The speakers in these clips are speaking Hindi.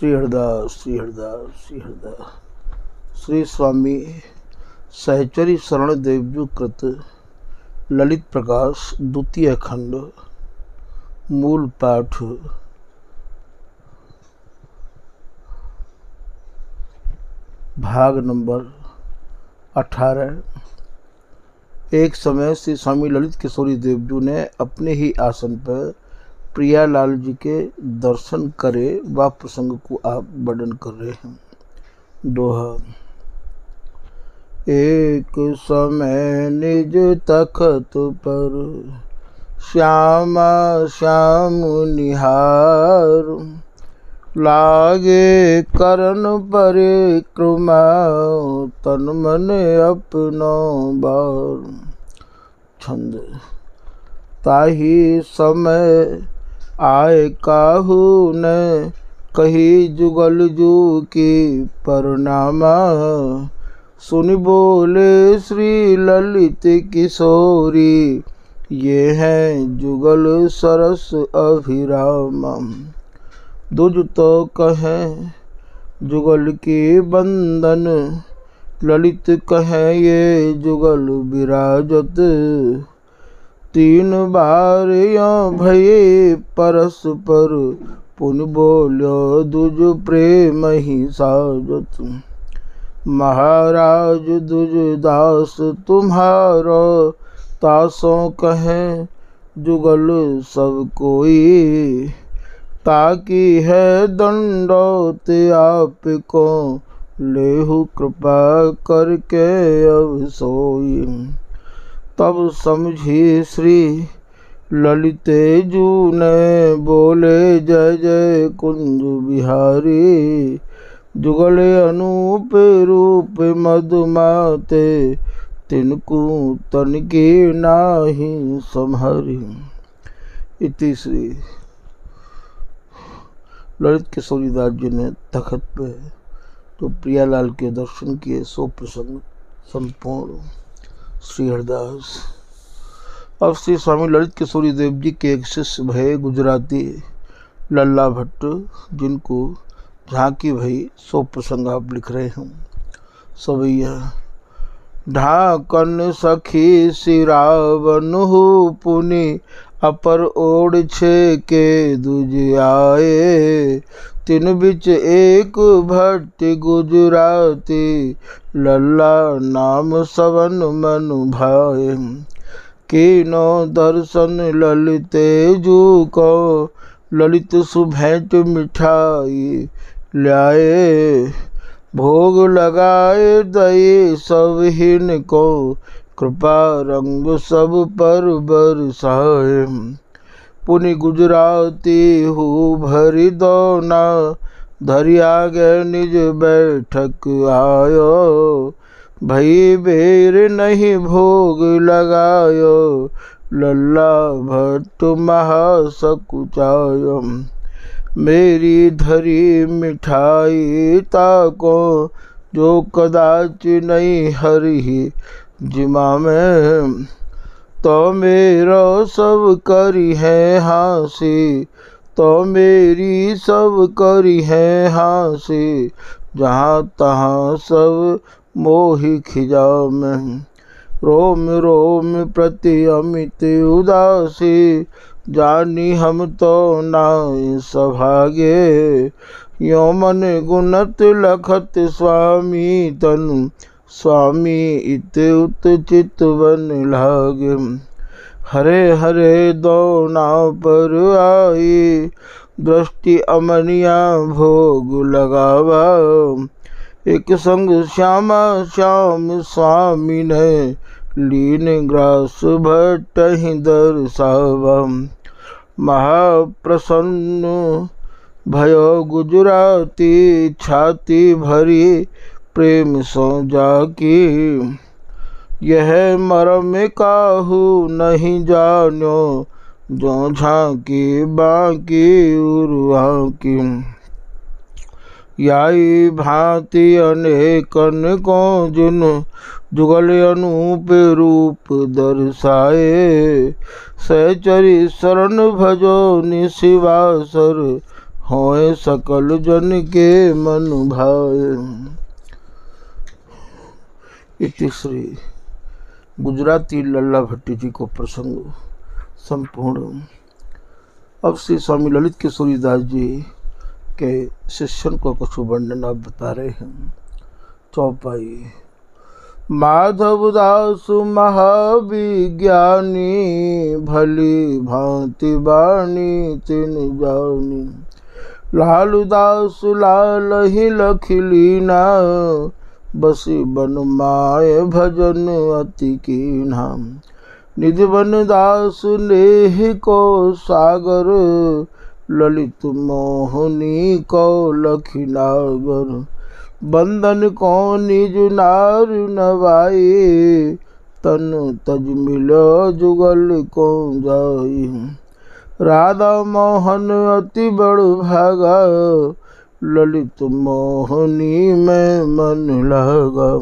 श्री हरदास श्री हरदास श्री हरदास। श्री स्वामी सहचरी शरण देवजू कृत ललित प्रकाश द्वितीय खंड मूल पाठ। भाग नंबर 18। एक समय श्री स्वामी ललित किशोरी देवजू ने अपने ही आसन पर प्रियालाल जी के दर्शन करे वह प्रसंग को आप वर्णन कर रहे हैं। दोहा। एक समय निज तखत पर श्यामा श्याम निहार, लागे करन परिक्रमा तन मन अपनो बार। छंद। ताही समय आए काहू ने कही जुगल जू की परनामा, सुन बोले श्री ललित किशोरी ये हैं जुगल सरस अभिरामा। दुज तो कहें जुगल की बंदन, ललित कहें ये जुगल विराजत। तीन बार यो भये परस्पर, पुन बोल्यो दुज प्रेम ही साजत। महाराज दुज दास तुम्हारो, तासों कहें जुगल सब कोई। ताकि है दंडौत आपको, लेहु कृपा करके अब सोई। तब समझी श्री ललितेजू ने, बोले जय जय कुंज बिहारी। जुगल अनूप रूप मधुमाते, तिनको तन की नाही संहारी। इति श्री ललित किशोरी दास जी ने तखत पे तो प्रियालाल के दर्शन किए सो प्रसंग संपूर्ण। श्री हरदास। अब श्री स्वामी ललित किशोरी देव जी के एक शिष्य भय गुजराती लल्ला भट्ट, जिनको झांकी भई सो प्रसंग आप लिख रहे हैं। सवैया। ढाकन सखी सिरावन हो पुनि, अपर ओढ़ छे के दुज आए। तिन बिच एक भट्ट गुजराती, लल्ला नाम सवन मन भाए। कीनो दर्शन ललितेजू को, ललित सुभेंट मिठाई ल्याए। भोग लगाए दये सब हिन को, कृपा रंग सब पर बरसाए। पुनि गुजराती हो भरी दोना, धरिया गे निज बैठक आयो। भई बेर नहीं भोग लगायो, लल्ला भट्ट महासकुचायो। मेरी धरी मिठाई ताको, जो कदाच नहीं हरि जिमा में। तो मेरो सब करी है हासी, तो मेरी सब करी है हासी। जहाँ तहाँ सब मोहि खिजा में, रोम रोम प्रति अमित उदासी। जानी हम तो नाय सभागे, यो मन गुणत लखत स्वामी तनु। स्वामी इत उत चित बन लागे। हरे हरे दोना पर आई, दृष्टि अमनिया भोग लगावा। एक संग श्यामा श्याम स्वामी ने, लीन ग्रास भट्ट ही दर्शावा। महाप्रसन्न भयो गुजराती, छाती भरी प्रेम सो जाकी। यह मरम काहू नहीं जानो, जो झांकी बाकी उर्वा की। याई भांति अनेकन को जिन, जुगल अनूप रूप दर्शाए। सहचरी शरण भजो निशिवासर, होए सकल जन के मन भाए। इति श्री गुजराती लल्ला भट्टी जी को प्रसंग संपूर्ण। अब श्री स्वामी ललित किशोरी दास जी के शिष्यन को कुछ वर्णन आप बता रहे हैं। चौपाई। माधव दास महाविज्ञानी, भली भांति बाणी तिन जानी। लालू दास लाल ही लखिलीना, बसी बन माय भजन अति कीन्हा। निधिवन दास नेह को सागर, ललित मोहनी को लखीनागर। बंधन को निज नार नवाई, तन तज मिलो जुगल को जाई। राधा मोहन अति बड़ भागा, ललित मोहनी में मन लगा।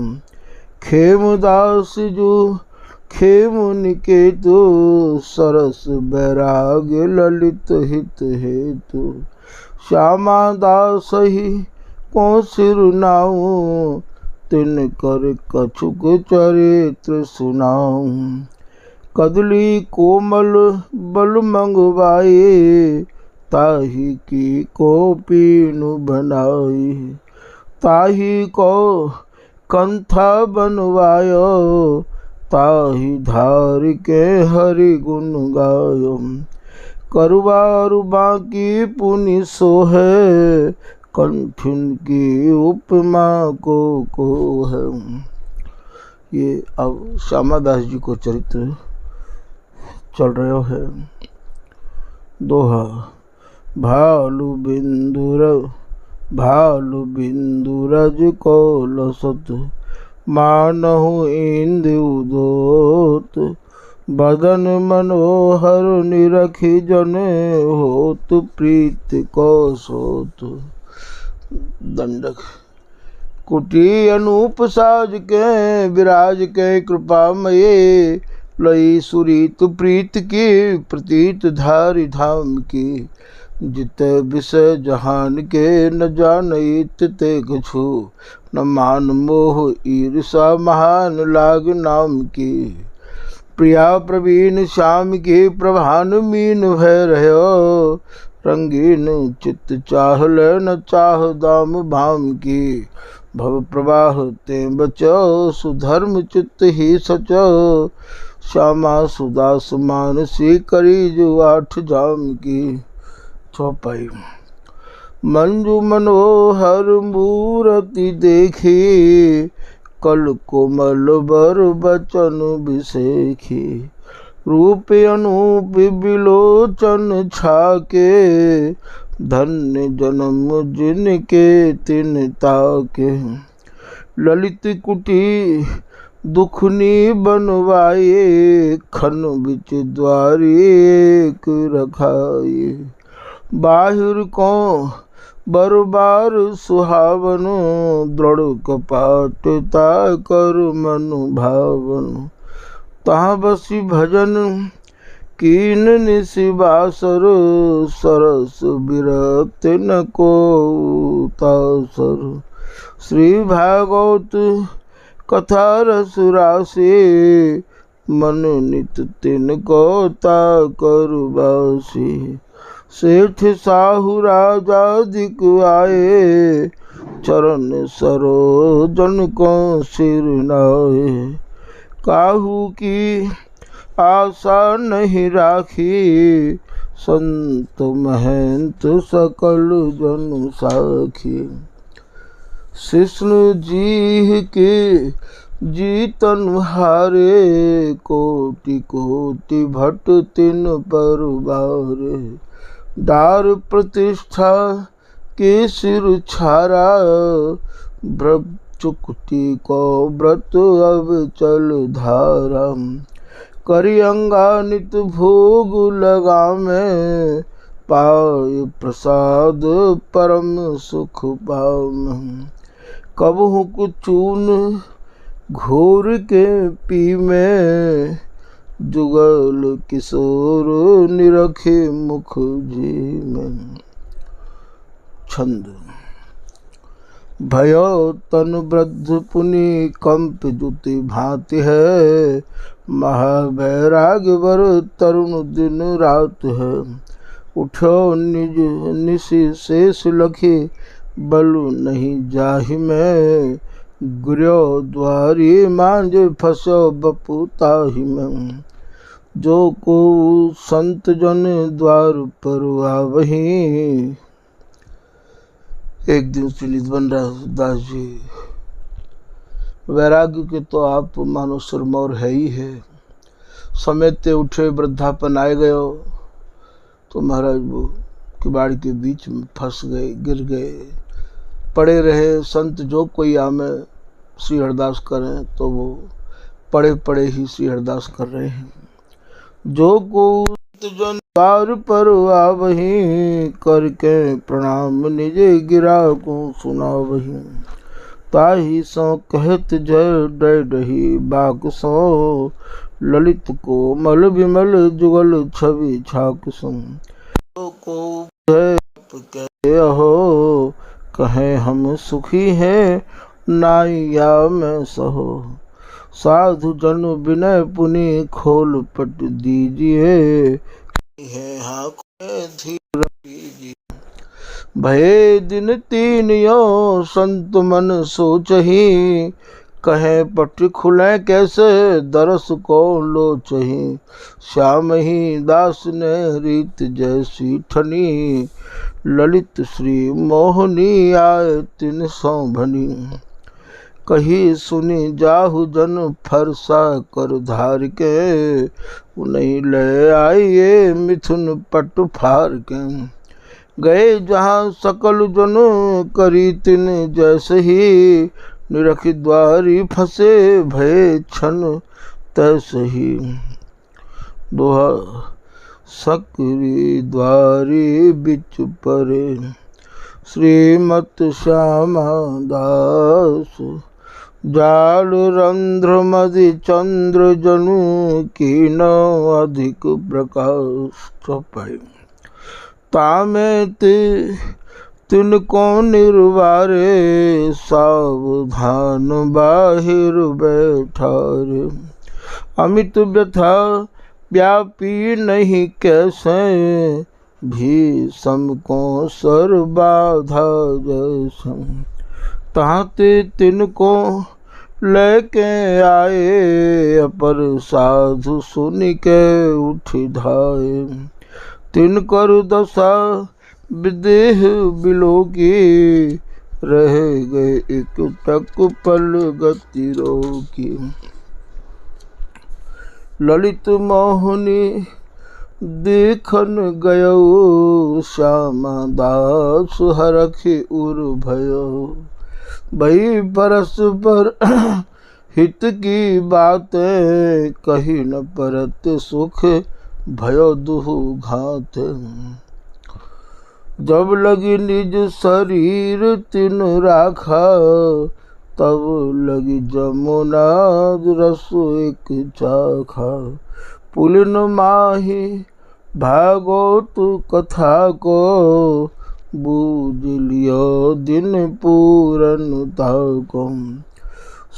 खेमदास जो खेम निकेतु, सरस बैराग्य ललित हित हेतु। श्यामा दास ही को सिर नाऊं, तिन कर कछुक चरित्र सुनाऊं। कदली कोमल बल मंगवाए, ताही की को पीनु बनाई। ताही को कंथा बनवायो, ताही धार के हरि गुण गायो। करवार बाकी पुनि सोहे, कंठिन की उपमा को है। ये अब श्यामादास जी को चरित्र चल रहे है। दोहा। भालु बिंदुरज को लसत, मानहु इंदु दोत। बदन मनोहर निरखी जन, होत प्रीत को सोत। दंडक। कुटी अनूप साज के, विराज के कृपामये। लई सुरीत प्रीत की, प्रतीत धारी धाम की। जित विषय जहान के, न जानइत ते कछु। न मान मोह ईर्षा महान लाग नाम की। प्रिया प्रवीण श्याम की, प्रभान मीन भय रहो। रंगीन चित्त चाह ले, न चाह दाम भाम की। भव प्रवाह ते बचो, सुधर्म चित्त ही सचो। श्यामा सुदास मानसी, करी जो 8 जाम की। चौपाई। मंजू मनोहर मूरति देखी, कल कोमल बर बचन बिसेखी। रूप अनूप बिलोचन छाके, धन्य जन्म जिनके तिन ताके। ललित कुटी दुखनी बनवाए, खन बिच द्वारी एक रखाए। बाहिर को बरबार सुहावन, दृढ़ कपाट ताकर मनु भावन। तहाँ बसी भजन कीन निशिबासर, सरस विरक्त न को तासर। श्री भागवत कथा रस राशि, मन नित तिन को ताकर बासी। सेठ साहु राजादिक आए, चरण सरोजन को सिर नाए। काहू की आशा नहीं राखी, संत महंत सकल जन साखी। शिष्णु जी के जीतन हारे, कोटि कोटि भट तिन पर बारे। दार प्रतिष्ठा के सिर छारा, चुकती को व्रत अब चल धारा। करी अंगानित भोग लगामे, पाय प्रसाद परम सुख पाम। कबहु कुचून घोर के पी में, जुगल किशोर निरखे मुख जी में। छंद। भयो तन वृद्ध पुनि कंप जुति भांति है, महावैराग्य वर तरुण दिन रात है। उठो निज निशि शेष लखी, बलु नहीं जाहि में, गुर्यो द्वारी मांझ फसो बपु ताहि में। जो को संत जन द्वार पर आवही। एक दिन श्री निधवन दास जी, वैराग्य के तो आप मानो सिरमौर है ही है, समेटे उठे वृद्धापन आए गयो तो महाराज वो किवाड़ के बीच में फंस गए, गिर गए, पड़े रहे। संत जो कोई आमे श्री हरदास करें तो वो पड़े पड़े ही श्री हरदास कर रहे हैं। जो को जन द्वार पर आवही, करके प्रणाम निजे गिरा को सुना वही। ताहि सो कहत जय डय रही बाक सो, ललित को मल विमल जुगल छवि छाक सो। को कहे हो, कहे हम सुखी हैं, नाइया में सहो। साधु जन विनय पुनि खोल पट दीजिए, धीर कीजिए। भये दिन तीन यो संत मन सोचही, कहे पट खुले कैसे दरस को लोचही। श्याम ही दास ने रीत जैसी ठनी, ललित श्री मोहनी आए तिन सौभनी। कही सुनी जाहु जन फरसा कर धार के, उन्हीं ले आइए मिथुन पट फार के। गए जहाँ सकल जन करी तिन जैसे ही, निरख द्वारी फंसे भय छन तैसे ही। दोहा। सकरी द्वारी बिच परे, श्रीमत श्यामा दास। जाल रंध्र मदि चंद्र जनु, कीन अधिक प्रकाश छपाई। तामे तिनको निर्वारे, सावधान बाहिर बैठारे। अमित व्यथा व्यापी नहीं कैसे, भीषम को सर बाधा जैसे। ताते तिनको लेके आए, अपर साधु सुनि के उठ धाये। तिनकर दशा विदेह बिलोकी, रह गए एक टक पल गति रोकी। ललित मोहनी देखन गयो, श्यामा दास हरखि उर भयो। भई परस्पर हित की बातें, कही न परत सुख भयो दुहु घात। जब लगी निज शरीर तिन राखा, तब लगी जमुना रस एक चाखा। पुलिन माही भागवत कथा को, बूझ लियो दिन पूरन ताको।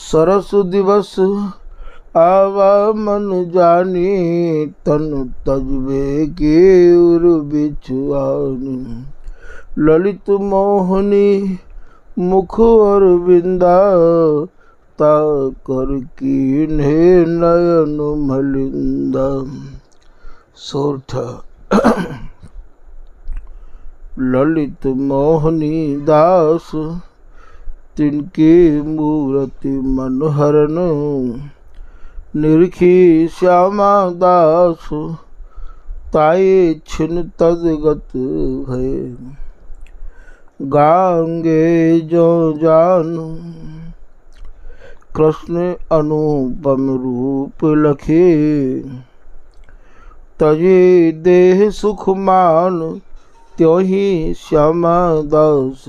सरस दिवस आवा मन जानी, तन तजबे की उर बिछुआनी। ललित मोहनी मुख और बिंदा, ता कर कीन्हे नयन मलिंदा। सोरठा। ललित मोहनी दास, तिनकी मूर्ति मनोहरन। निरखी श्यामा दास, ताये छिन तदगत भय। गांगे जो जानु, कृष्ण अनुपम रूप लखे। तजे देह सुख मान, त्यों ही श्यामा दास।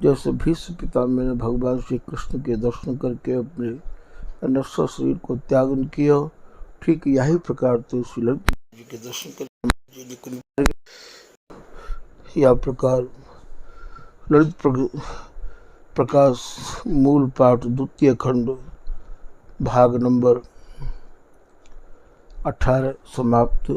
जैसे भीष्म पितामह ने भगवान श्री कृष्ण के दर्शन करके अपने नश्वर शरीर को त्यागन किया, ठीक यही प्रकार तो श्री ललित जी के दर्शन करके या प्रकार ललित प्रकाश मूल पाठ द्वितीय खंड भाग नंबर 18 समाप्त।